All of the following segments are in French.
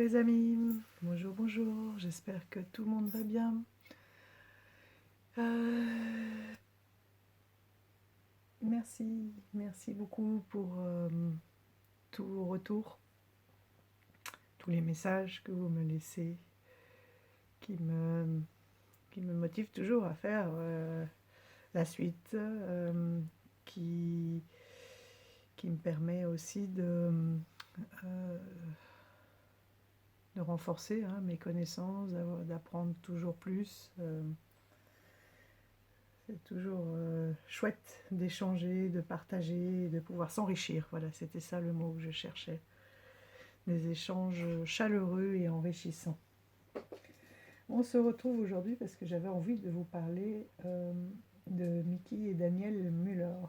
les amis, bonjour, bonjour, j'espère que tout le monde va bien. Merci beaucoup pour tous vos retours, tous les messages que vous me laissez, qui me motivent toujours à faire la suite, qui me permet aussi de renforcer mes connaissances, d'apprendre toujours plus. C'est toujours chouette d'échanger, de partager, de pouvoir s'enrichir. Voilà, c'était ça le mot que je cherchais. Des échanges chaleureux et enrichissants. On se retrouve aujourd'hui parce que j'avais envie de vous parler de Mickey et Daniel Müller.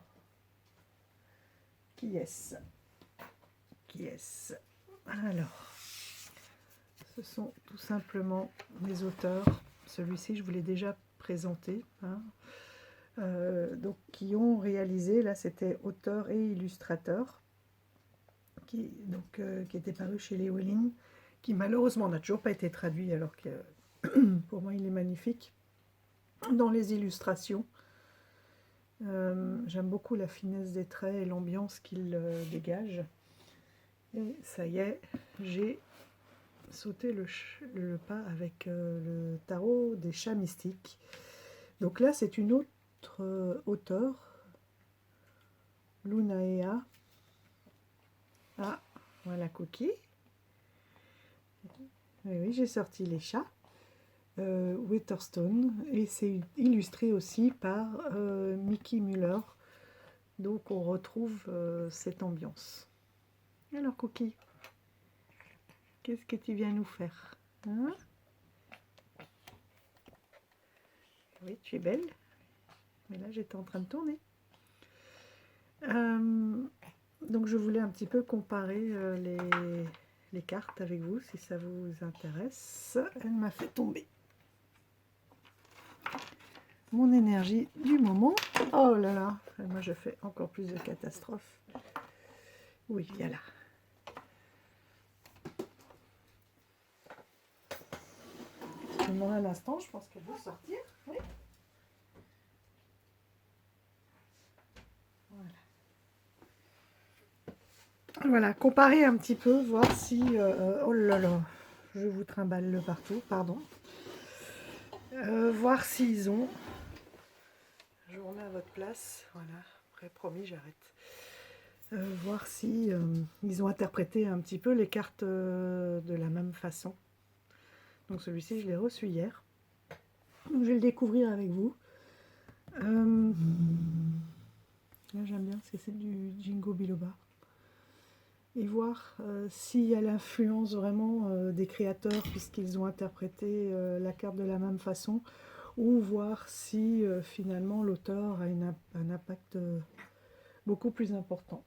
Qui est-ce? Alors, ce sont tout simplement les auteurs. Celui-ci, je vous l'ai déjà présenté. Donc, qui ont réalisé, là c'était auteur et illustrateur, qui était paru chez Llewellyn, qui malheureusement n'a toujours pas été traduit, alors que pour moi il est magnifique dans les illustrations. J'aime beaucoup la finesse des traits et l'ambiance qu'il dégage. Et ça y est, j'ai sauté le pas avec le tarot des chats mystiques. Donc là c'est une autre auteure, Lunaea. Ah, voilà Cookie. Oui, j'ai sorti les chats. Witherstone. Et c'est illustré aussi par Mickey Müller. Donc on retrouve cette ambiance. Alors Cookie, qu'est-ce que tu viens nous faire, hein? Oui, tu es belle. Mais là j'étais en train de tourner. Donc je voulais un petit peu comparer les cartes avec vous, si ça vous intéresse. Elle m'a fait tomber mon énergie du moment. Oh là là, moi je fais encore plus de catastrophes. Oui, viens là. Je demande un instant, je pense qu'elle veut sortir. Oui. Voilà, comparer un petit peu, voir si... oh là là, je vous trimballe le partout, pardon. Voir s'ils ont... Je vous remets à votre place, voilà, après promis j'arrête. Voir si ils ont interprété un petit peu les cartes de la même façon. Donc celui-ci je l'ai reçu hier. Donc je vais le découvrir avec vous. Là j'aime bien parce que c'est du Jingo Biloba. Et voir s'il y a l'influence vraiment des créateurs puisqu'ils ont interprété la carte de la même façon, ou voir si finalement l'auteur a un impact beaucoup plus important.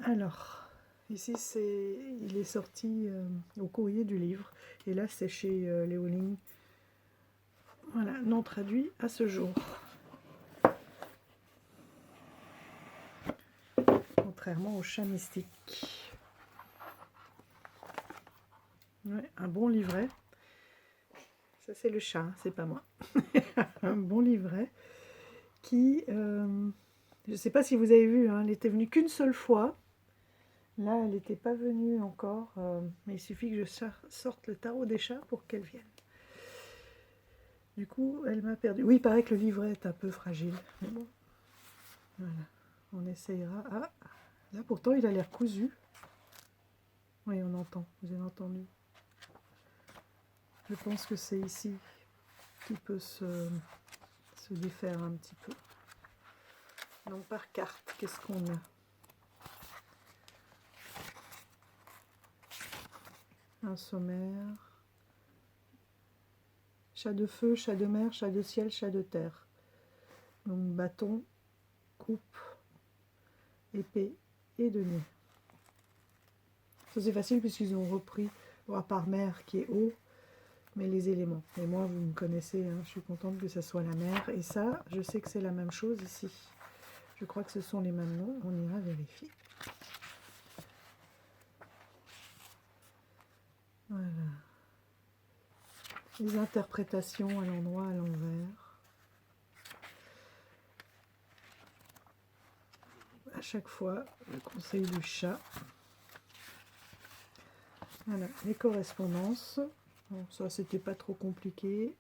Alors, ici il est sorti au courrier du livre, et là c'est chez Llewellyn. Voilà, non traduit à ce jour. Contrairement au chat mystique. Ouais, un bon livret. Ça c'est le chat, hein, c'est pas moi. Un bon livret qui, je ne sais pas si vous avez vu, hein, elle n'était venue qu'une seule fois. Là, elle n'était pas venue encore, mais il suffit que je sorte le tarot des chats pour qu'elle vienne. Du coup, elle m'a perdu. Oui, il paraît que le livret est un peu fragile, mais bon. Voilà, on essayera. Ah, là pourtant, il a l'air cousu. Oui, on entend, vous avez entendu. Je pense que c'est ici qu'il peut se défaire un petit peu. Donc par carte, qu'est-ce qu'on a? Un sommaire. Chat de feu, chat de mer, chat de ciel, chat de terre. Donc bâton, coupe, épée et denier. Ça c'est facile puisqu'ils ont repris, à part mer qui est eau, mais les éléments. Et moi vous me connaissez, hein, je suis contente que ça soit la mer. Et ça, je sais que c'est la même chose ici. Je crois que ce sont les mêmes noms, on ira vérifier. les interprétations à l'endroit, à l'envers. À chaque fois, le conseil du chat. Voilà, les correspondances. Bon, ça, c'était pas trop compliqué.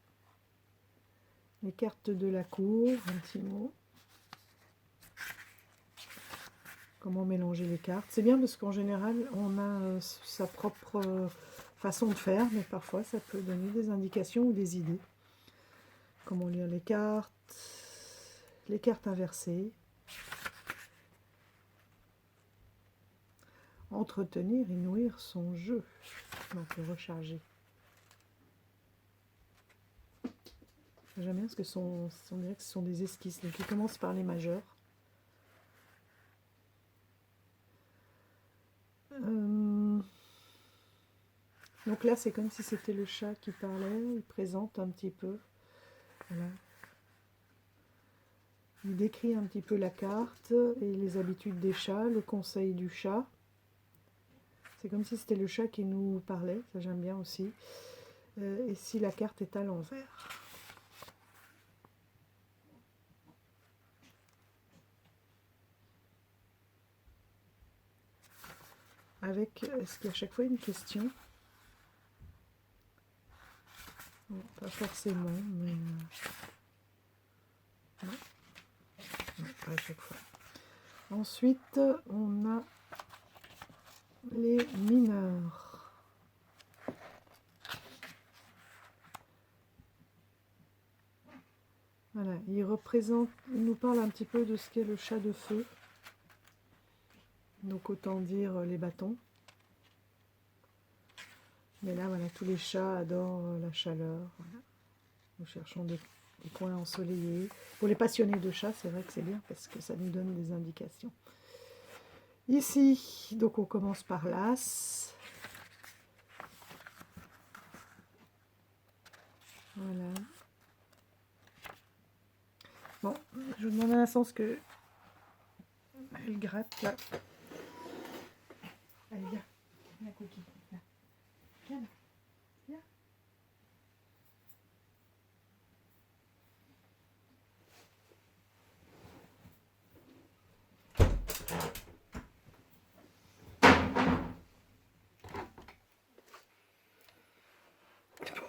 Les cartes de la cour, un petit mot. Comment mélanger les cartes. C'est bien parce qu'en général, on a sa propre façon de faire, mais parfois, ça peut donner des indications ou des idées. Comment lire les cartes inversées. Entretenir et nourrir son jeu. Donc, le recharger. J'aime bien parce que on dirait que ce sont des esquisses. Donc, il commence par les majeurs. Donc là, c'est comme si c'était le chat qui parlait. Il présente un petit peu. Voilà. Il décrit un petit peu la carte et les habitudes des chats, le conseil du chat. C'est comme si c'était le chat qui nous parlait. Ça, j'aime bien aussi. Et si la carte est à l'envers. Avec, est-ce qu'il y a à chaque fois une question? Non, pas forcément, mais... non. Non, pas à chaque fois. Ensuite, on a les mineurs. Voilà, il nous parle un petit peu de ce qu'est le chat de feu. Donc autant dire les bâtons. Mais là, voilà, tous les chats adorent la chaleur. Voilà. Nous cherchons des coins ensoleillés. Pour les passionnés de chats, c'est vrai que c'est bien parce que ça nous donne des indications. Ici, donc on commence par l'as. Voilà. Bon, je vous demande un sens que elle gratte là. Allez, viens. Viens, Cookie. Viens. Viens là. Viens.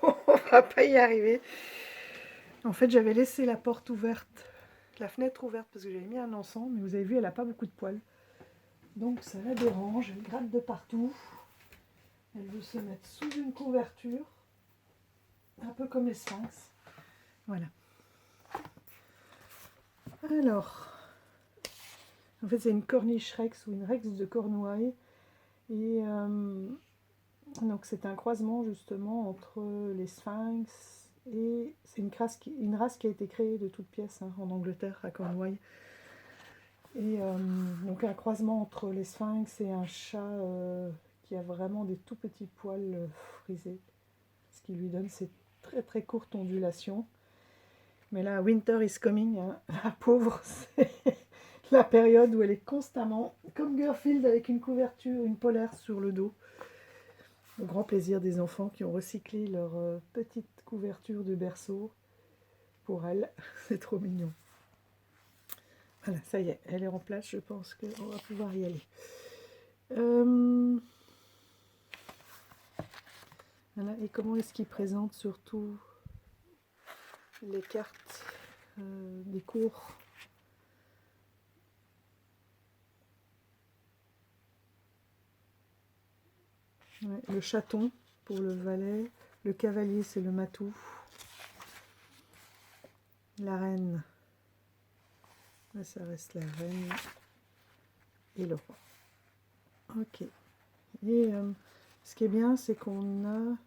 Bon, on va pas y arriver. En fait, j'avais laissé la porte ouverte, la fenêtre ouverte parce que j'avais mis un encens, mais vous avez vu, elle n'a pas beaucoup de poils. Donc ça la dérange, elle gratte de partout. Elle veut se mettre sous une couverture, un peu comme les sphinx. Voilà. Alors, en fait c'est une corniche rex ou une rex de Cornouailles. Et donc c'est un croisement justement entre les sphinx et c'est une race qui a été créée de toutes pièces en Angleterre, à Cornouailles. Et donc un croisement entre les sphinx et un chat qui a vraiment des tout petits poils frisés. Ce qui lui donne ces très très courtes ondulations. Mais là, winter is coming, hein. La pauvre, c'est la période où elle est constamment, comme Garfield, avec une couverture, une polaire sur le dos. Au grand plaisir des enfants qui ont recyclé leur petite couverture de berceau pour elle. C'est trop mignon. Voilà, ça y est, elle est en place, je pense qu'on va pouvoir y aller. Voilà, et comment est-ce qu'il présente surtout les cartes des cours? Ouais, le chaton pour le valet, le cavalier c'est le matou, la reine, là, ça reste la reine et le roi. Ok. Et ce qui est bien, c'est qu'on a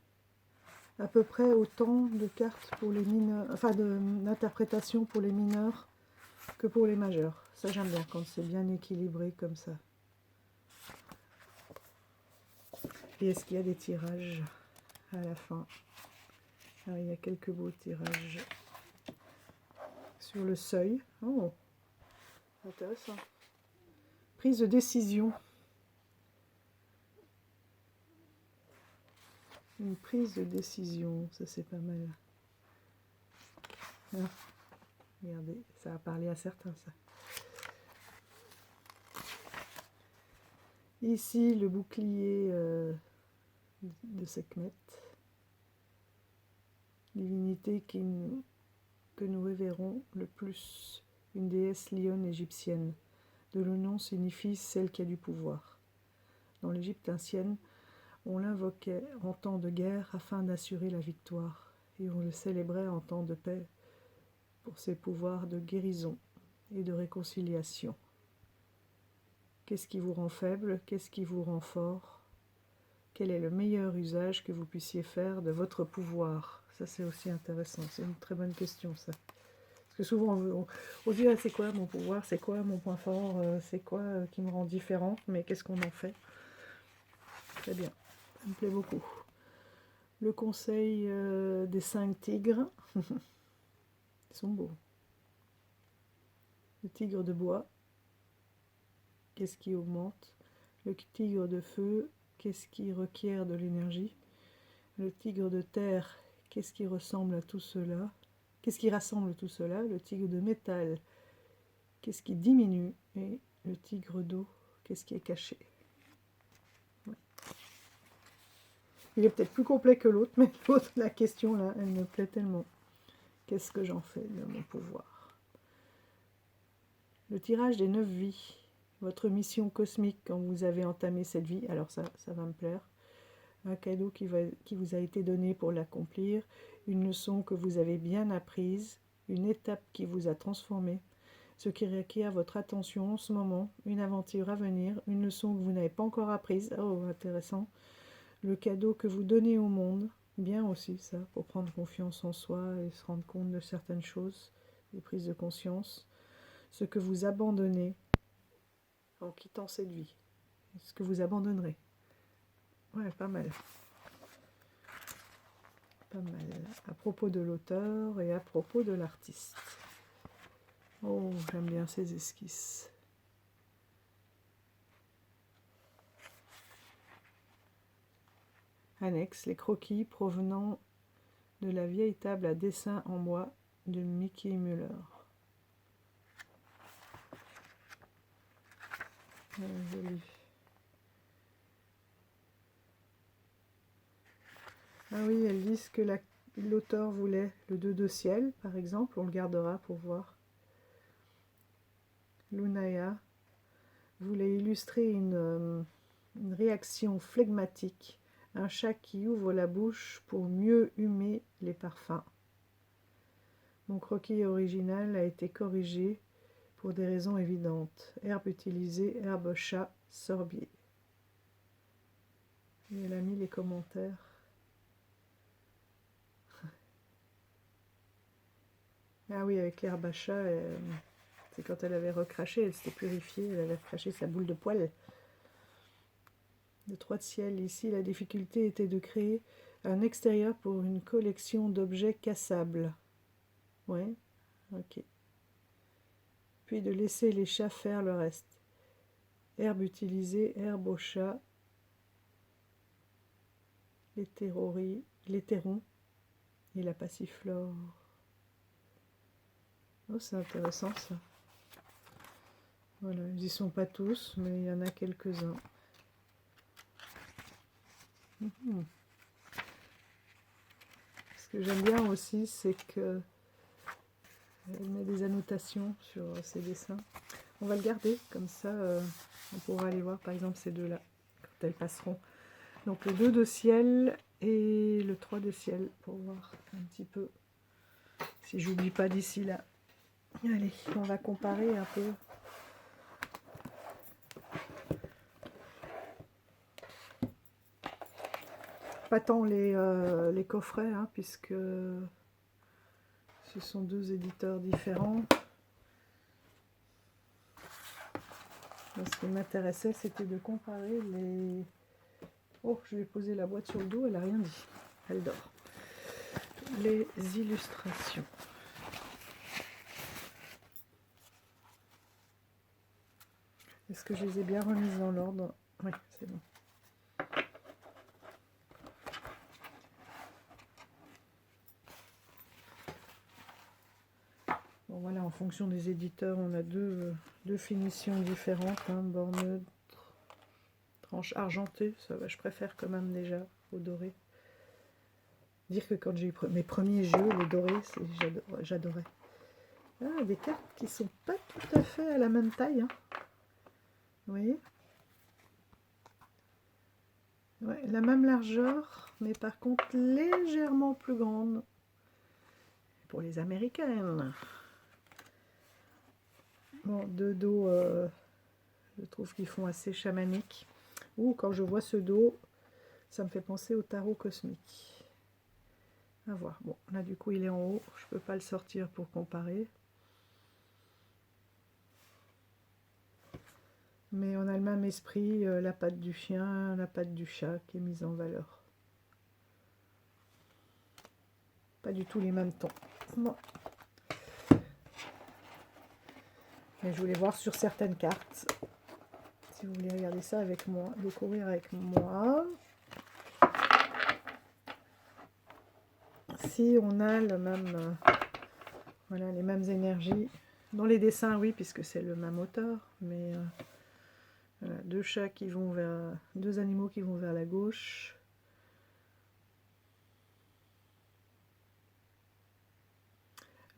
à peu près autant de cartes pour les mineurs, enfin d'interprétation pour les mineurs que pour les majeurs. Ça j'aime bien quand c'est bien équilibré comme ça. Et est-ce qu'il y a des tirages à la fin? Alors, il y a quelques beaux tirages sur le seuil. Oh, intéressant. Prise de décision. Une prise de décision, ça c'est pas mal. Ah, regardez, ça a parlé à certains, ça. Ici, le bouclier de Sekhmet. Divinité que nous révérons le plus, une déesse lionne égyptienne, dont le nom signifie celle qui a du pouvoir. Dans l'Égypte ancienne, on l'invoquait en temps de guerre afin d'assurer la victoire, et on le célébrait en temps de paix pour ses pouvoirs de guérison et de réconciliation. Qu'est-ce qui vous rend faible? Qu'est-ce qui vous rend fort? Quel est le meilleur usage que vous puissiez faire de votre pouvoir? Ça, c'est aussi intéressant. C'est une très bonne question, ça. Parce que souvent, on dit, ah, c'est quoi mon pouvoir? C'est quoi mon point fort? C'est quoi qui me rend différente? Mais qu'est-ce qu'on en fait? Très bien. Ça me plaît beaucoup. Le conseil des 5 tigres. Ils sont beaux. Le tigre de bois. Qu'est-ce qui augmente? Le tigre de feu. Qu'est-ce qui requiert de l'énergie? Le tigre de terre. Qu'est-ce qui ressemble à tout cela? Qu'est-ce qui rassemble tout cela? Le tigre de métal. Qu'est-ce qui diminue? Et le tigre d'eau. Qu'est-ce qui est caché? Ouais. Il est peut-être plus complet que l'autre, mais l'autre, la question là, elle me plaît tellement. Qu'est-ce que j'en fais de mon pouvoir? Le tirage des 9 vies. Votre mission cosmique quand vous avez entamé cette vie. Alors ça va me plaire. Un cadeau qui vous a été donné pour l'accomplir. Une leçon que vous avez bien apprise. Une étape qui vous a transformé. Ce qui requiert votre attention en ce moment. Une aventure à venir. Une leçon que vous n'avez pas encore apprise. Oh, intéressant. Le cadeau que vous donnez au monde. Bien aussi ça, pour prendre confiance en soi et se rendre compte de certaines choses. Des prises de conscience. Ce que vous abandonnez en quittant cette vie. Ce que vous abandonnerez. Ouais, pas mal. Pas mal. À propos de l'auteur et à propos de l'artiste. Oh, j'aime bien ces esquisses. Annexe, les croquis provenant de la vieille table à dessin en bois de Mickey Müller. Joli. Ah oui, elles disent que l'auteur voulait le 2 de ciel, par exemple. On le gardera pour voir. Lunaya voulait illustrer une réaction flegmatique. Un chat qui ouvre la bouche pour mieux humer les parfums. Mon croquis original a été corrigé pour des raisons évidentes. Herbe utilisée, herbe chat, sorbier. Et elle a mis les commentaires. Ah oui, avec l'herbe à chat, c'est quand elle avait recraché, elle s'était purifiée, elle avait recraché sa boule de poil. Le 3 de ciel, ici, la difficulté était de créer un extérieur pour une collection d'objets cassables. Ouais, ok. Puis de laisser les chats faire le reste. Herbe utilisée, herbe au chat, l'éthéron et la passiflore. Oh, c'est intéressant ça. Voilà, ils n'y sont pas tous, mais il y en a quelques-uns. Ce que j'aime bien aussi, c'est que elle met des annotations sur ses dessins. On va le garder, comme ça on pourra aller voir par exemple ces deux-là, quand elles passeront. Donc le 2 de ciel et le 3 de ciel, pour voir un petit peu si j'oublie pas d'ici là. Allez, on va comparer un peu. Pas tant les coffrets, hein, puisque ce sont 2 éditeurs différents. Ce qui m'intéressait, c'était de comparer les... Oh, je lui ai posé la boîte sur le dos, elle n'a rien dit. Elle dort. Les illustrations. Est-ce que je les ai bien remises dans l'ordre? Oui, c'est bon. Bon voilà, en fonction des éditeurs, on a deux finitions différentes, hein, bord neutre, tranche argentée, ça va, je préfère quand même déjà au doré. Dire que quand j'ai eu mes premiers jeux, le doré, j'adorais. Ah, des cartes qui sont pas tout à fait à la même taille, hein. Vous voyez? Ouais, la même largeur, mais par contre légèrement plus grande. Pour les américaines. Bon, deux dos, je trouve qu'ils font assez chamaniques. Ou quand je vois ce dos, ça me fait penser au tarot cosmique. À voir. Bon, là du coup il est en haut, je peux pas le sortir pour comparer. Mais on a le même esprit, la patte du chien, la patte du chat qui est mise en valeur. Pas du tout les mêmes tons. Bon. Et je voulais voir sur certaines cartes. Si vous voulez regarder ça avec moi, découvrir avec moi. Si on a le même, voilà, les mêmes énergies. Dans les dessins, oui, puisque c'est le même auteur, mais voilà, deux chats qui vont vers, deux animaux qui vont vers la gauche.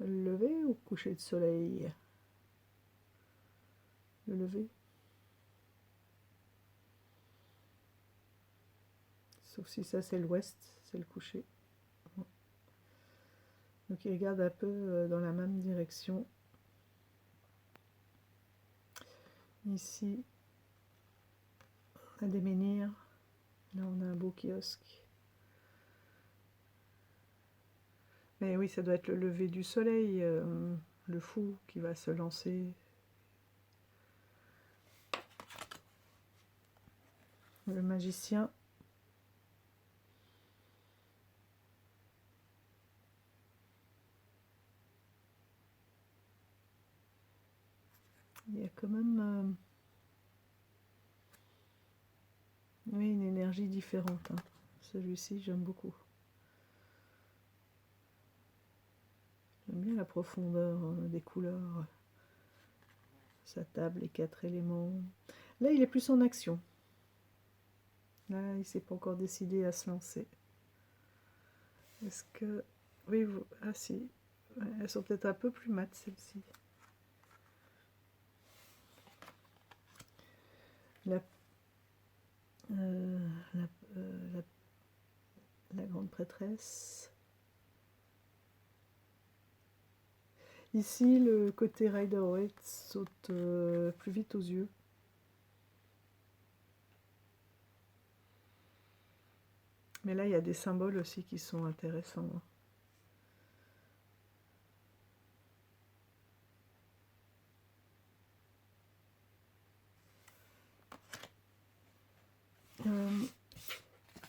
Le lever ou coucher de soleil? Le lever. Sauf si ça c'est l'ouest, c'est le coucher. Donc il regarde un peu dans la même direction. Ici, on a des menhirs. Là on a un beau kiosque. Mais oui, ça doit être le lever du soleil, le fou qui va se lancer. Le magicien. Il y a quand même oui, une énergie différente, hein. Celui-ci, j'aime beaucoup. J'aime bien la profondeur des couleurs. Sa table, les 4 éléments. Là, il est plus en action. Là, il ne s'est pas encore décidé à se lancer. Est-ce que... Oui, vous... Ah si. Ouais, elles sont peut-être un peu plus mates, celles-ci. La... La... La... La grande prêtresse. Ici, le côté Rider-Waite saute plus vite aux yeux. Mais là, il y a des symboles aussi qui sont intéressants.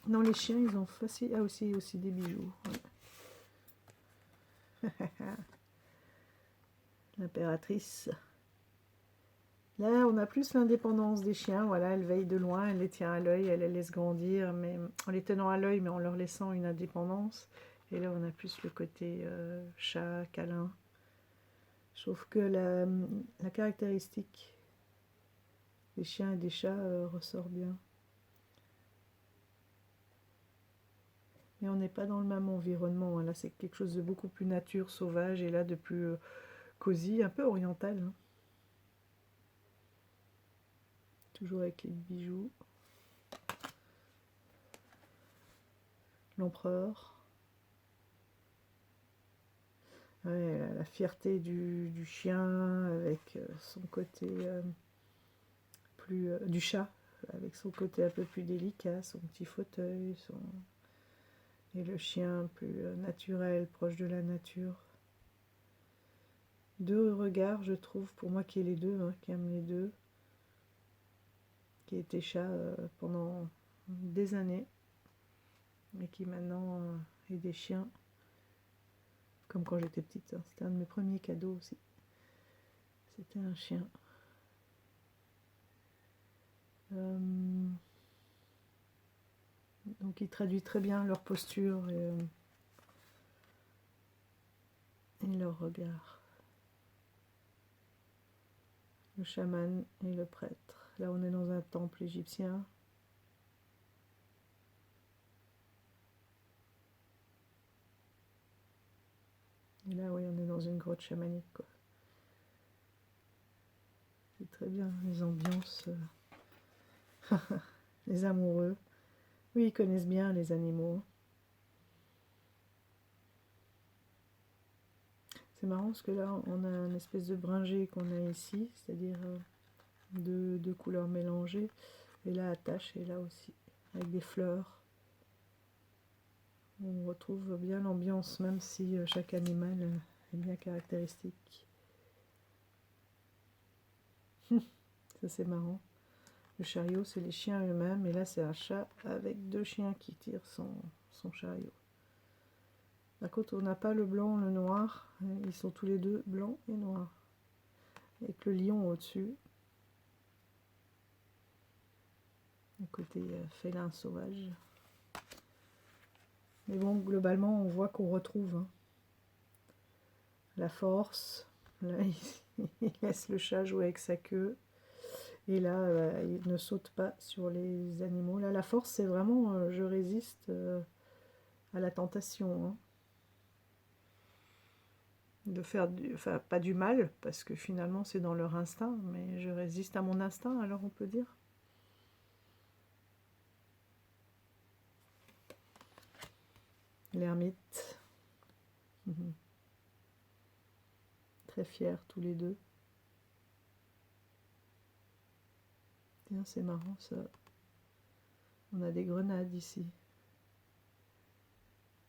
Non, les chiens, ils ont facile. Ah, aussi des bijoux. Ouais. L'impératrice. Là, on a plus l'indépendance des chiens. Voilà, elle veille de loin, elle les tient à l'œil, elle les laisse grandir, mais en les tenant à l'œil, mais en leur laissant une indépendance. Et là, on a plus le côté chat, câlin. Sauf que la caractéristique des chiens et des chats ressort bien. Mais on n'est pas dans le même environnement. Là, c'est quelque chose de beaucoup plus nature, sauvage, et là, de plus cosy, un peu oriental. Hein. Toujours avec les bijoux. L'empereur. Ouais, la fierté du chien avec son côté plus... du chat, avec son côté un peu plus délicat, son petit fauteuil, et le chien plus naturel, proche de la nature. Deux regards, je trouve, pour moi qui ai les deux, hein, qui aime les deux, qui était chat pendant des années, et qui maintenant est des chiens, comme quand j'étais petite. Hein. C'était un de mes premiers cadeaux aussi. C'était un chien. Donc il traduit très bien leur posture et leur regard. le chaman et le prêtre. Là, on est dans un temple égyptien. Et là, oui, on est dans une grotte chamanique, quoi. C'est très bien, les ambiances. Les amoureux. Oui, ils connaissent bien les animaux. C'est marrant parce que là, on a une espèce de bringée qu'on a ici, c'est-à-dire deux couleurs mélangées. Et là, attache, et là aussi, avec des fleurs. On retrouve bien l'ambiance, même si chaque animal est bien caractéristique. Ça, c'est marrant. Le chariot, c'est les chiens eux-mêmes, et là, c'est un chat avec deux chiens qui tirent son chariot. Par contre, on n'a pas le blanc, le noir. Ils sont tous les deux blancs et noirs. Avec le lion au-dessus. Le côté félin sauvage. Mais bon, globalement, on voit qu'on retrouve la force. Là, il laisse le chat jouer avec sa queue. Et là, il ne saute pas sur les animaux. Là, la force, c'est vraiment je résiste à la tentation. De faire enfin, pas du mal, parce que finalement, c'est dans leur instinct. Mais je résiste à mon instinct, alors on peut dire. L'ermite. Très fiers tous les deux. Tiens, c'est marrant ça. On a des grenades ici.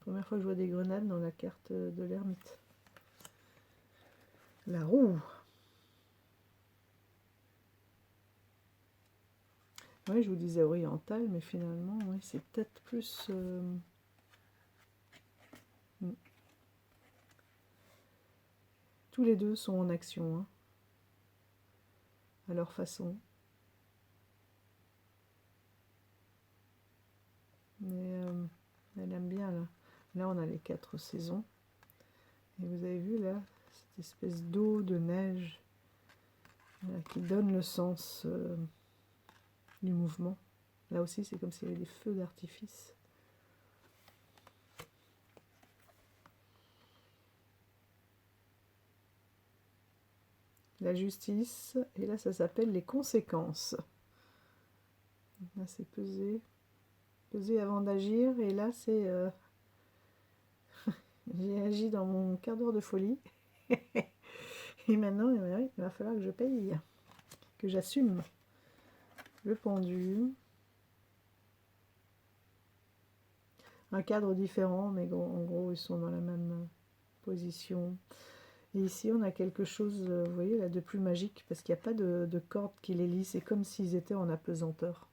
Première fois que je vois des grenades dans la carte de l'ermite. La roue. Oui, je vous disais oriental, mais finalement, oui, c'est peut-être plus... Tous les deux sont en action, à leur façon. Mais elle aime bien, là. Là, on a les 4 saisons. Et vous avez vu, là, cette espèce d'eau, de neige, qui donne le sens du mouvement. Là aussi, c'est comme s'il y avait des feux d'artifice. La justice, et là, ça s'appelle les conséquences. Là, c'est peser. Peser avant d'agir, et là, c'est... j'ai agi dans mon quart d'heure de folie. Et maintenant, il va falloir que je paye, que j'assume. Le pendu. Un cadre différent, mais en gros, ils sont dans la même position. Et ici, on a quelque chose, vous voyez, là, de plus magique, parce qu'il n'y a pas de corde qui les lie. C'est comme s'ils étaient en apesanteur.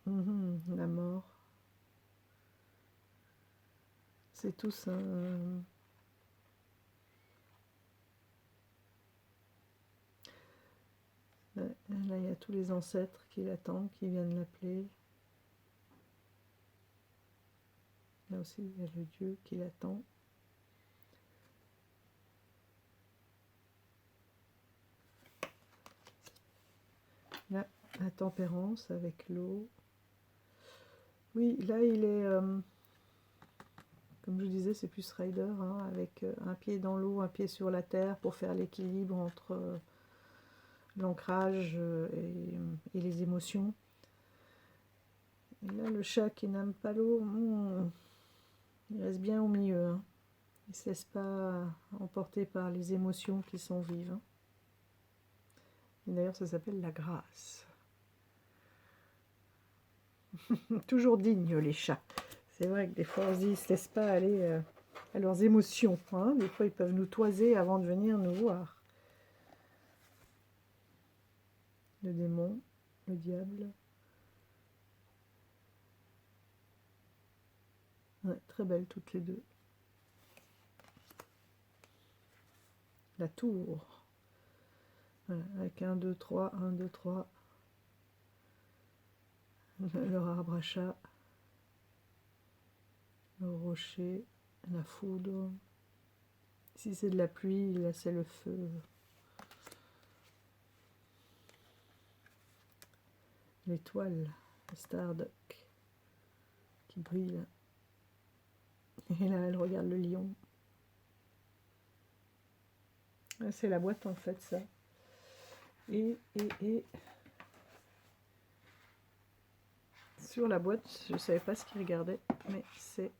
La mort. C'est tous un... Là, il y a tous les ancêtres qui l'attendent, qui viennent l'appeler. Là aussi, il y a le dieu qui l'attend. Là, la tempérance avec l'eau. Oui, là, il est... comme je disais, c'est plus rider, avec un pied dans l'eau, un pied sur la terre, pour faire l'équilibre entre l'ancrage et les émotions. Et là, le chat qui n'aime pas l'eau, il reste bien au milieu. Il ne se laisse pas emporter par les émotions qui sont vives. Et d'ailleurs, ça s'appelle la grâce. Toujours dignes, les chats. C'est vrai que des fois, on se dit, ils ne se laissent pas aller à leurs émotions. Des fois, ils peuvent nous toiser avant de venir nous voir. Le démon, le diable. Ouais, très belles toutes les deux. La tour. Voilà, avec 1, 2, 3, 1, 2, 3. Leur arbre à chat. le rocher, la foudre. Si c'est de la pluie, là c'est le feu. L'étoile, le Stardock, qui brille. Et là, elle regarde le lion. C'est la boîte en fait, ça. Et sur la boîte, je ne savais pas ce qu'il regardait, mais c'est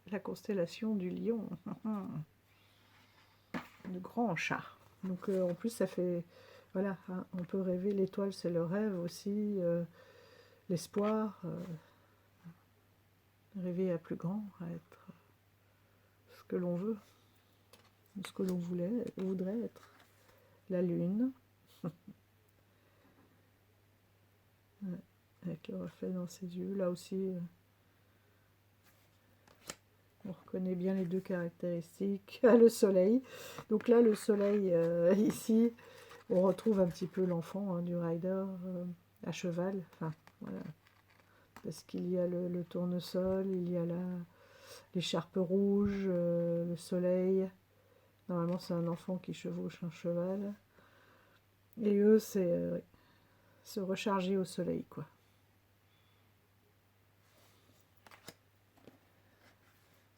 la constellation du lion. Le grand chat. Donc en plus, ça fait... Voilà, hein, on peut rêver, l'étoile c'est le rêve aussi, l'espoir, rêver à plus grand, à être ce que l'on veut, ce que l'on voudrait être. La lune, ouais, avec le reflet dans ses yeux, là aussi... on reconnaît bien les deux caractéristiques. Le soleil. Donc là, le soleil, ici, on retrouve un petit peu l'enfant du rider à cheval. Enfin, voilà. Parce qu'il y a le tournesol, il y a l'écharpe rouge, le soleil. Normalement, c'est un enfant qui chevauche un cheval. Et eux, c'est se recharger au soleil, quoi.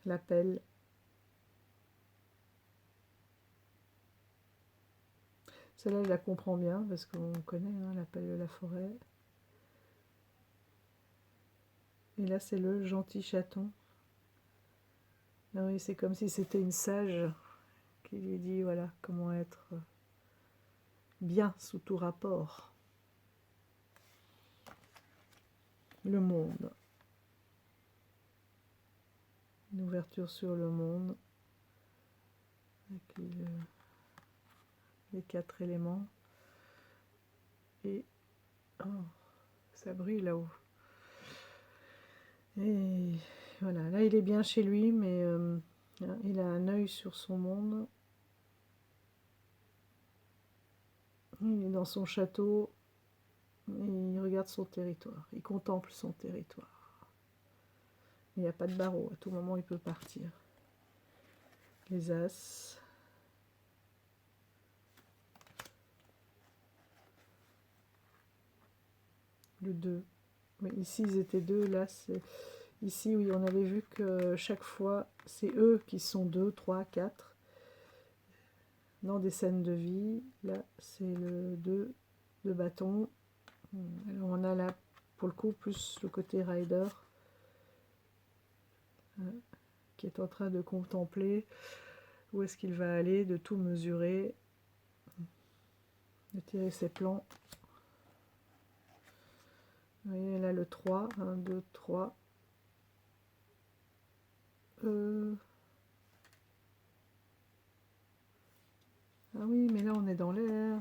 L'appel. Celle-là, je la comprends bien, parce qu'on connaît hein, l'appel de la forêt. Et là, c'est le gentil chaton. Ah oui, c'est comme si c'était une sage qui lui dit, voilà, comment être bien sous tout rapport. Le monde. Une ouverture sur le monde. Avec les 4 éléments. Et oh, ça brille là-haut. Et voilà, là il est bien chez lui, mais il a un œil sur son monde. Il est dans son château, et il regarde son territoire, il contemple son territoire. Il n'y a pas de barreau, à tout moment il peut partir. Les As. Le 2. Mais ici ils étaient 2, là c'est... Ici oui, on avait vu que chaque fois c'est eux qui sont 2, 3, 4. Dans des scènes de vie, là c'est le 2 de bâton. Alors on a là pour le coup plus le côté rider qui est en train de contempler où est-ce qu'il va aller, de tout mesurer, de tirer ses plans. Vous voyez là le 3, 1, 2, 3. Ah oui, mais là on est dans l'air,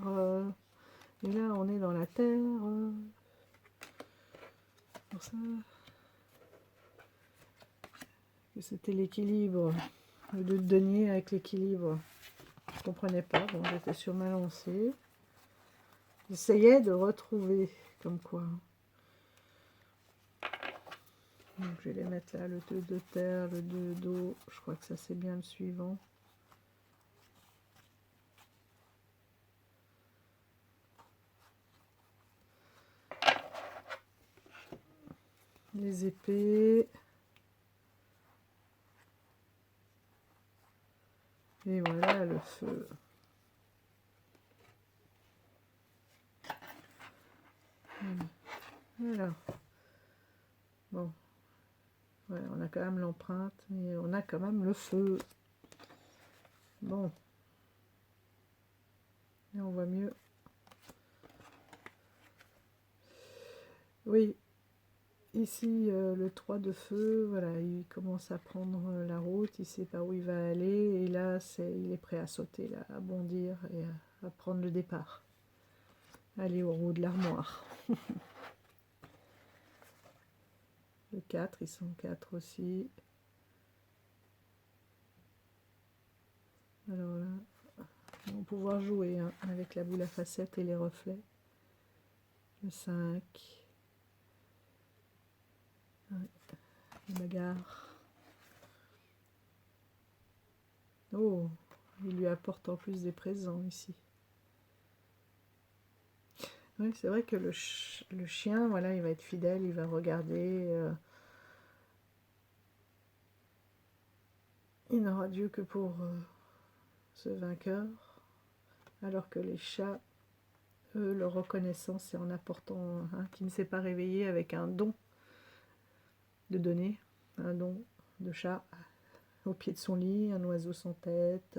et là on est dans la terre. Pour ça, c'était l'équilibre, le 2 de denier avec l'équilibre. Je ne comprenais pas, bon j'étais sur ma lancée. J'essayais de retrouver comme quoi. Donc je vais les mettre là, le 2 de terre, le 2 d'eau, je crois que ça c'est bien le suivant. Les épées. Et voilà le feu. Voilà. Bon. Ouais, on a quand même l'empreinte, mais on a quand même le feu. Bon. Et on voit mieux. Oui. Ici, le 3 de feu, voilà, il commence à prendre la route, il sait pas où il va aller, et là, il est prêt à sauter, là, à bondir et à prendre le départ. Aller au haut de l'armoire. Le 4, ils sont 4 aussi. Alors là, ils vont pouvoir jouer hein, avec la boule à facettes et les reflets. Le 5. Ouais, la bagarre. Oh, il lui apporte en plus des présents ici. Oui, c'est vrai que le chien, voilà, il va être fidèle, il va regarder. Il n'aura Dieu que pour ce vainqueur, alors que les chats, eux, leur reconnaissance, c'est en apportant un qui ne s'est pas réveillé avec un don de donner, un don de chat au pied de son lit, un oiseau sans tête,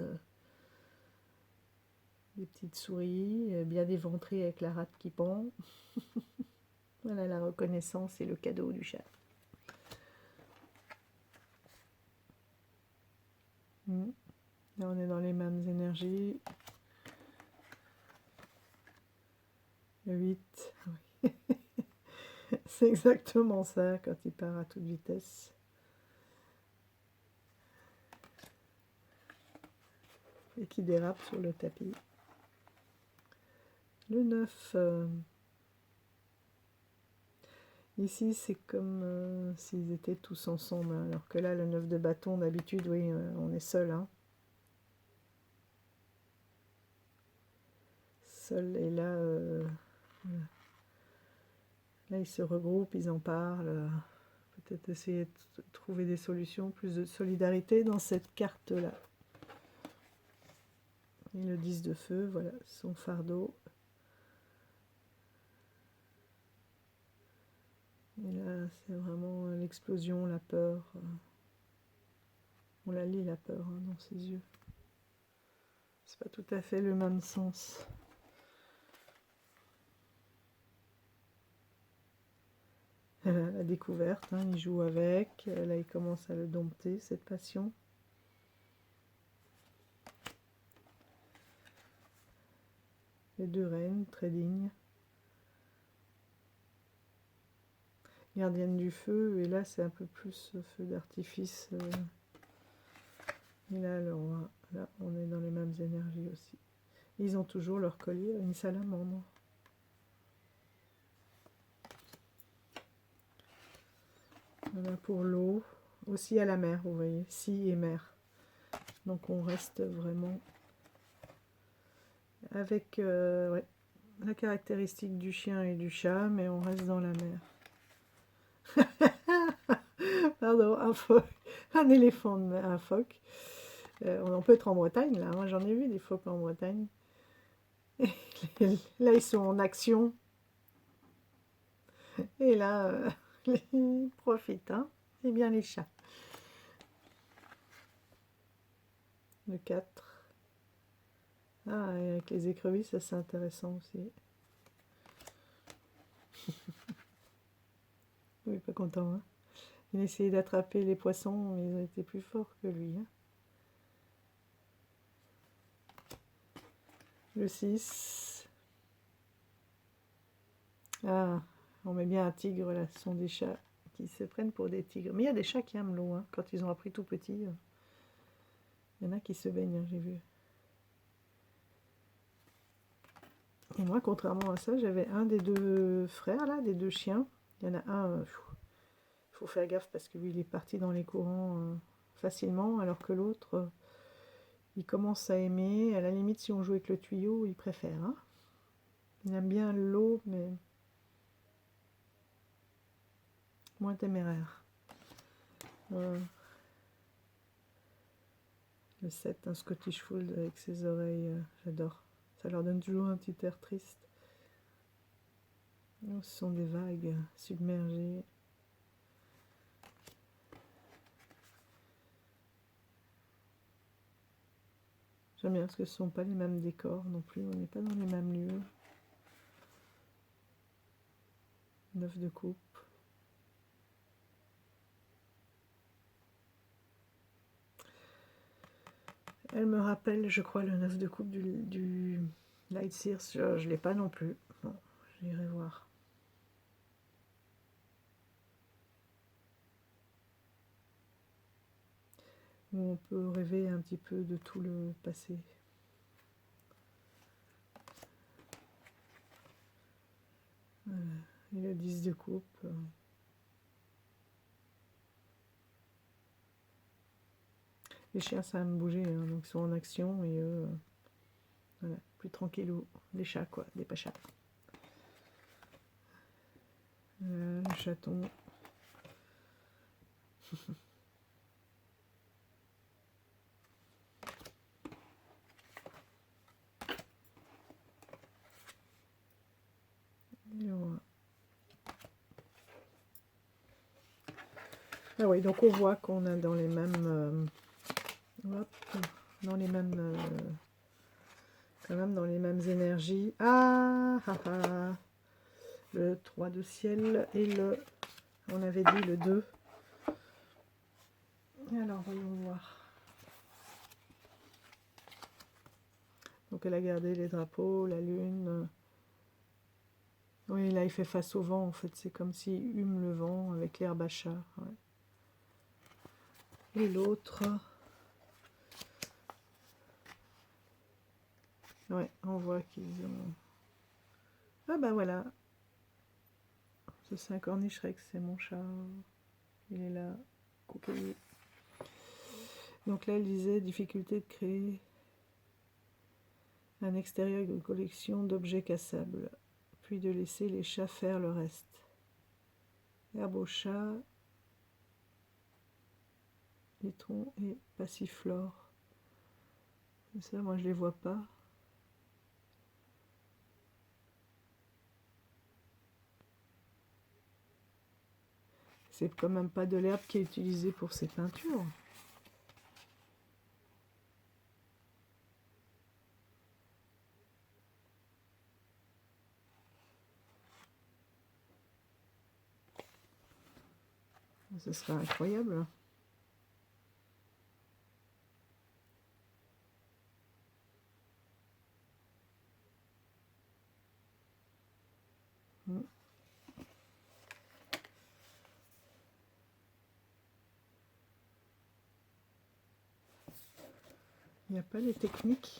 des petites souris, bien éventrées avec la rate qui pend. Voilà la reconnaissance et le cadeau du chat. Là, on est dans les mêmes énergies. Le 8, oui. C'est exactement ça quand il part à toute vitesse. Et qui dérape sur le tapis. Le 9, ici c'est comme s'ils étaient tous ensemble, hein, alors que là le 9 de bâton d'habitude, oui, on est seul. Hein. Seul, et là, là ils se regroupent, ils en parlent. Peut-être essayer de trouver des solutions, plus de solidarité dans cette carte-là. Et le 10 de feu, voilà, son fardeau. Et là, c'est vraiment l'explosion, la peur. On la lit, la peur, hein, dans ses yeux. C'est pas tout à fait le même sens. La découverte, hein, il joue avec. Là, il commence à le dompter, cette passion. Les deux reines, très dignes. Gardienne du feu, et là, c'est un peu plus feu d'artifice. Et là, le roi. Là, on est dans les mêmes énergies aussi. Ils ont toujours leur collier, une salamandre. Voilà pour l'eau. Aussi à la mer, vous voyez. Si et mer. Donc on reste vraiment avec ouais, la caractéristique du chien et du chat, mais on reste dans la mer. Pardon, un éléphant, un phoque. On peut être en Bretagne, là. Moi, j'en ai vu des phoques en Bretagne. Et là, ils sont en action. Et là, ils profitent. Hein. C'est bien les chats. Le 4. Ah, et avec les écrevisses, ça c'est intéressant aussi. Oui, pas content. Hein. Il essayait d'attraper les poissons, mais ils étaient plus forts que lui. Hein. Le 6. Ah, on met bien un tigre, là. Ce sont des chats qui se prennent pour des tigres. Mais il y a des chats qui aiment l'eau. Hein. Quand ils ont appris tout petit, il y en a qui se baignent, hein, j'ai vu. Et moi, contrairement à ça, j'avais un des deux frères, là, des deux chiens. Il y en a un, il faut faire gaffe parce que lui, il est parti dans les courants facilement, alors que l'autre, il commence à aimer. À la limite, si on joue avec le tuyau, il préfère. Hein. Il aime bien l'eau, mais moins téméraire. Le 7, un Scottish Fold avec ses oreilles, j'adore. Ça leur donne toujours un petit air triste. Oh, ce sont des vagues submergées. J'aime bien parce que ce ne sont pas les mêmes décors non plus, on n'est pas dans les mêmes lieux. 9 de coupe. Elle me rappelle, je crois, le 9 de coupe du Light Sears. Je ne l'ai pas non plus. Bon, j'irai voir. Où on peut rêver un petit peu de tout le passé. Voilà. Et le 10 de coupe. Les chiens, ça aime bouger, hein, donc ils sont en action et eux, voilà, plus tranquillou. Des chats, quoi, des pachas. Le chaton. Ah oui, donc on voit qu'on a dans les mêmes, hop, dans les mêmes, quand même dans les mêmes énergies. Ah, ah, ah, le 3 de ciel et le, on avait dit le 2. Alors, voyons voir. Donc elle a gardé les drapeaux, la lune. Oui, là il fait face au vent en fait, c'est comme s'il hume le vent avec l'herbe à chat. Ouais. Et l'autre, ouais, on voit qu'ils ont... Ah bah voilà, c'est un corniche rex, c'est mon chat. Il est là, coquille. Donc là elle disait difficulté de créer un extérieur avec une collection d'objets cassables, puis de laisser les chats faire le reste. Herbe au chat, litron et passiflore. Ça, moi je les vois pas. C'est quand même pas de l'herbe qui est utilisée pour ces peintures. Ce serait incroyable. Il n'y a pas les techniques.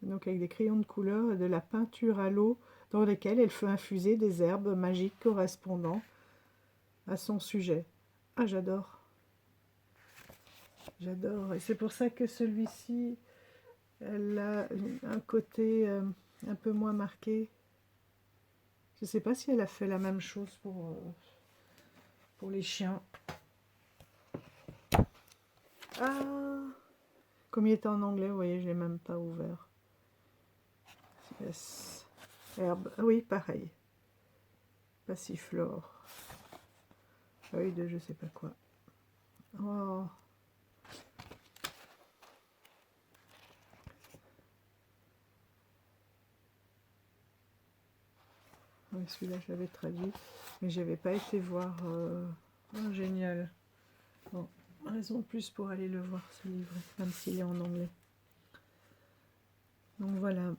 Donc avec des crayons de couleur et de la peinture à l'eau dans lesquelles elle fait infuser des herbes magiques correspondant à son sujet. Ah, j'adore. J'adore. Et c'est pour ça que celui-ci, elle a un côté un peu moins marqué. Je ne sais pas si elle a fait la même chose pour les chiens. Ah, comme il était en anglais, vous voyez, je ne l'ai même pas ouvert. Yes. Herbe, ah oui, pareil. Passiflore. Feuille de je sais pas quoi. Oh. Oui, celui-là, je l'avais traduit, mais j'avais pas été voir. Oh, génial. Bon, raison de plus pour aller le voir, ce livre, même s'il est en anglais. Donc voilà.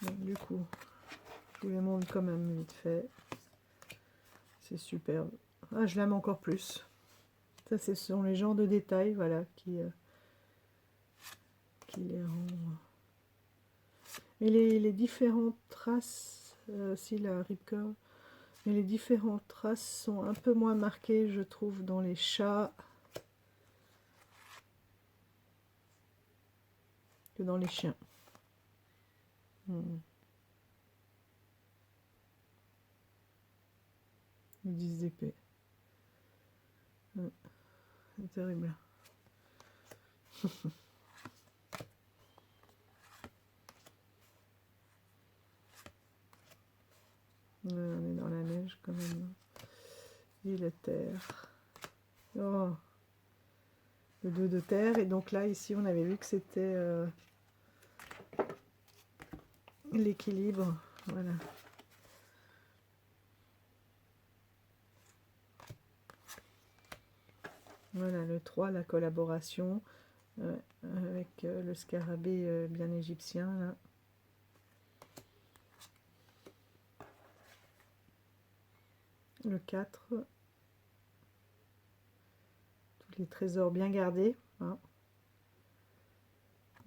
Donc, du coup, je vous les montre quand même vite fait. C'est superbe. Ah, je l'aime encore plus. Ça, ce sont les genres de détails, voilà, qui les rend... Et les différentes traces, si la rip curl, mais les différentes traces sont un peu moins marquées, je trouve, dans les chats que dans les chiens. Les 10 d'épée. C'est terrible. On est dans la neige quand même. Et la terre. Oh, le 2 de terre. Et donc là, ici, on avait vu que c'était l'équilibre. Voilà. Voilà, le 3, la collaboration avec le scarabée bien égyptien. Là. Le 4, tout les trésors bien gardés. Hein.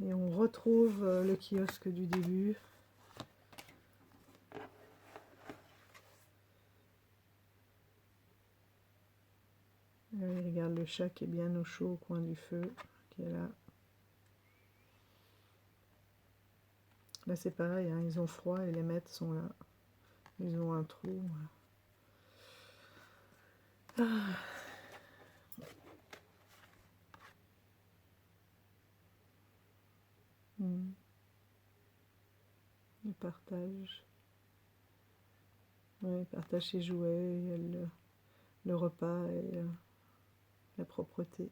Et on retrouve le kiosque du début. Regarde le chat qui est bien au chaud au coin du feu, qui est là. Là c'est pareil, hein, ils ont froid et les maîtres sont là. Ils ont un trou. Ah. Le partage. Ouais, il partage ses jouets, il y a le repas et la propreté.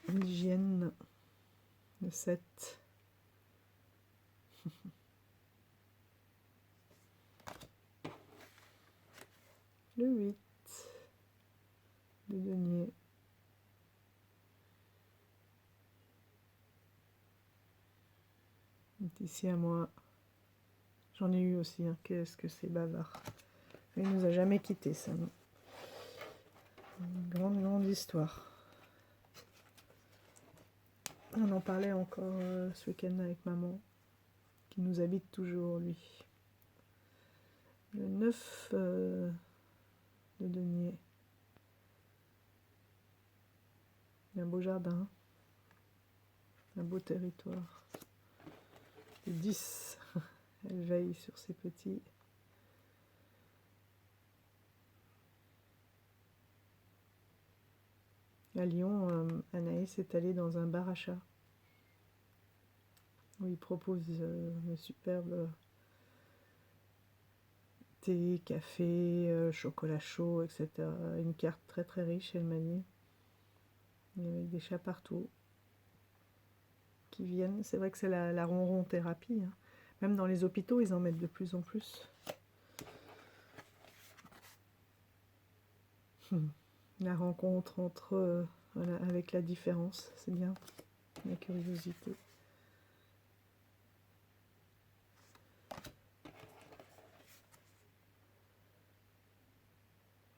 L'hygiène. Le 7. Le 8. De denier. Ici à moi. J'en ai eu aussi, hein. Qu'est-ce que c'est bavard. Il nous a jamais quittés, ça. Une grande histoire. On en parlait encore ce week-end avec maman, qui nous habite toujours, lui. Le 9 de denier. Il y a un beau jardin, un beau territoire. Le 10, elle veille sur ses petits. À Lyon, Anaïs est allée dans un bar à chat où ils proposent de superbes thé, café, chocolat chaud, etc. Une carte très très riche, elle m'a dit. Il y avait des chats partout qui viennent. C'est vrai que c'est la ronron thérapie. Hein. Même dans les hôpitaux, ils en mettent de plus en plus. La rencontre entre voilà, avec la différence, c'est bien. La curiosité.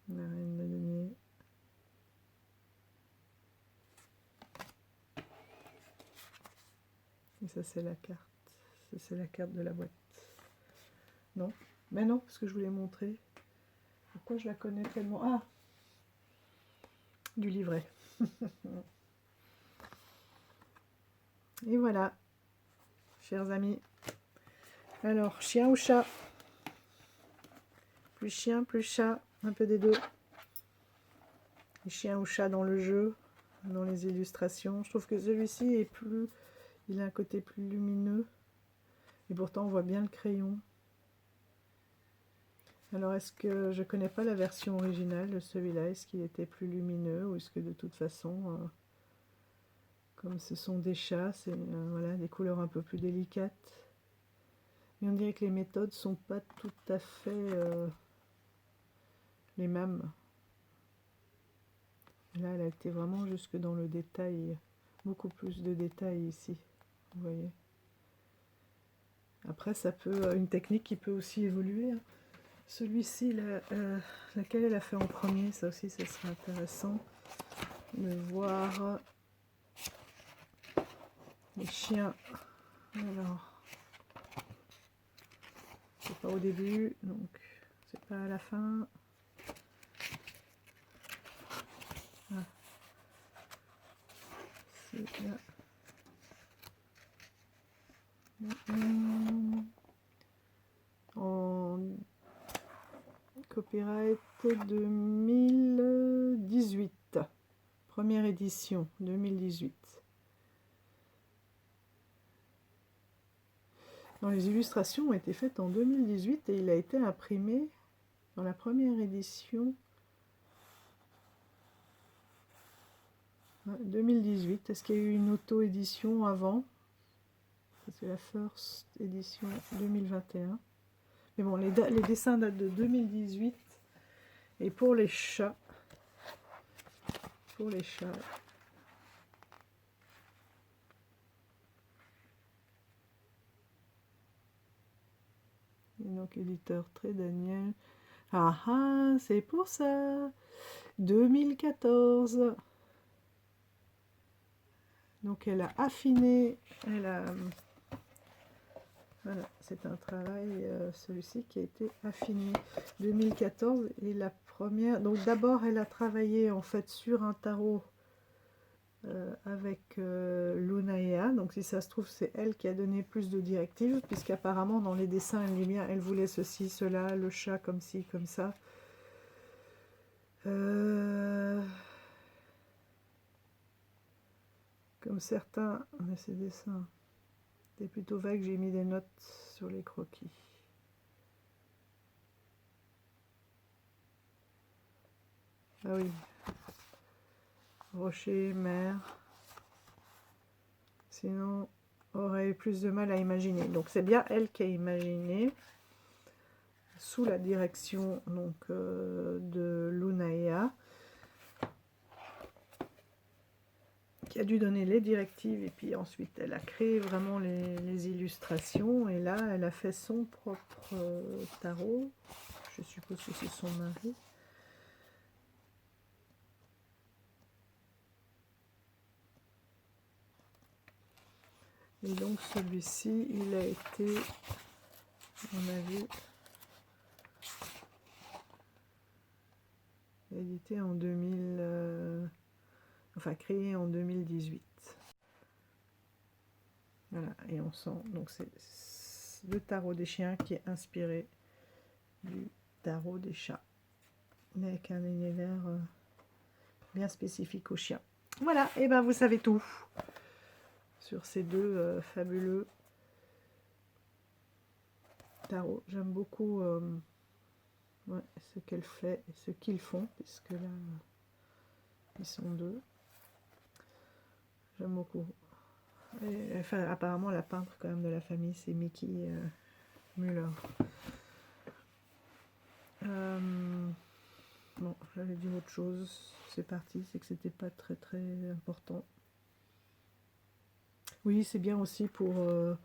La reine de denier. Et ça c'est la carte. Ça c'est la carte de la boîte. Non, mais non, parce que je voulais montrer. Pourquoi je la connais tellement? Ah, du livret. Et voilà, chers amis. Alors, chien ou chat? Plus chien, plus chat, un peu des deux. Et chien ou chat dans le jeu, dans les illustrations. Je trouve que celui-ci est plus... Il a un côté plus lumineux. Et pourtant, on voit bien le crayon. Alors, est-ce que... Je connais pas la version originale de celui-là. Est-ce qu'il était plus lumineux? Ou est-ce que de toute façon... comme ce sont des chats, c'est voilà, des couleurs un peu plus délicates. Mais on dirait que les méthodes sont pas tout à fait les mêmes. Là, elle a été vraiment jusque dans le détail, beaucoup plus de détails ici, vous voyez. Après, ça peut, une technique qui peut aussi évoluer. Hein. Celui-ci, laquelle elle a fait en premier, ça aussi, ça serait intéressant de voir les chiens. Alors, c'est pas au début, donc c'est pas à la fin. Ah. C'est là. En copyright 2018, première édition 2018. Non, les illustrations ont été faites en 2018 et il a été imprimé dans la première édition 2018. Est-ce qu'il y a eu une auto-édition avant? C'est la first édition 2021. Mais bon, les dessins datent de 2018. Et pour les chats, et donc éditeur Très Daniel. Ah ah, c'est pour ça. 2014. Donc elle a affiné, voilà, c'est un travail, celui-ci qui a été affiné. 2014 et la première. Donc d'abord elle a travaillé en fait sur un tarot avec Lunaea. Donc si ça se trouve c'est elle qui a donné plus de directives, puisqu'apparemment dans les dessins elle dit bien elle voulait ceci, cela, le chat comme ci, comme ça. Comme certains de ces dessins. C'est plutôt vague, j'ai mis des notes sur les croquis. Ah oui. Rocher, mer. Sinon, aurait eu plus de mal à imaginer. Donc c'est bien elle qui a imaginé, sous la direction donc, de Lunaea, qui a dû donner les directives, et puis ensuite elle a créé vraiment les illustrations, et là elle a fait son propre tarot. Je suppose que c'est son mari. Et donc celui-ci, il a été, à mon avis, édité en 2000, enfin créé en 2018. Voilà, et on sent, donc c'est le tarot des chiens qui est inspiré du tarot des chats, mais avec un univers bien spécifique aux chiens. Voilà, et ben vous savez tout sur ces deux fabuleux tarots. J'aime beaucoup ouais, ce qu'elle fait et ce qu'ils font, puisque là ils sont deux. J'aime beaucoup. Et, enfin, apparemment la peintre quand même de la famille c'est Mickey Müller. Bon, j'avais dit autre chose, c'est parti, c'est que c'était pas très très important. Oui, c'est bien aussi pour, je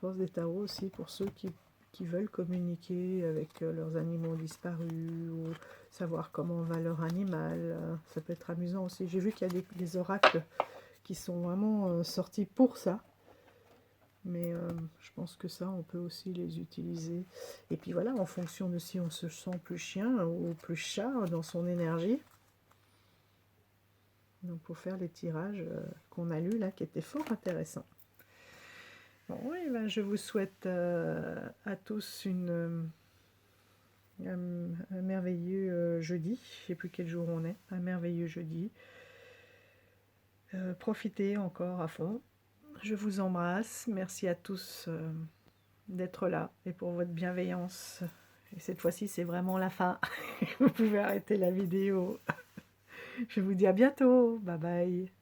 pense, des tarots aussi pour ceux qui veulent communiquer avec leurs animaux disparus, ou savoir comment va leur animal. Ça peut être amusant aussi. J'ai vu qu'il y a des oracles qui sont vraiment sortis pour ça. Mais je pense que ça, on peut aussi les utiliser. Et puis voilà, en fonction de si on se sent plus chien ou plus chat dans son énergie. Donc pour faire les tirages qu'on a lus là, qui étaient fort intéressants. Bon, oui, ben, je vous souhaite à tous un merveilleux jeudi. Je ne sais plus quel jour on est. Un merveilleux jeudi. Profitez encore à fond. Je vous embrasse. Merci à tous d'être là et pour votre bienveillance. Et cette fois-ci, c'est vraiment la fin. Vous pouvez arrêter la vidéo. Je vous dis à bientôt. Bye bye.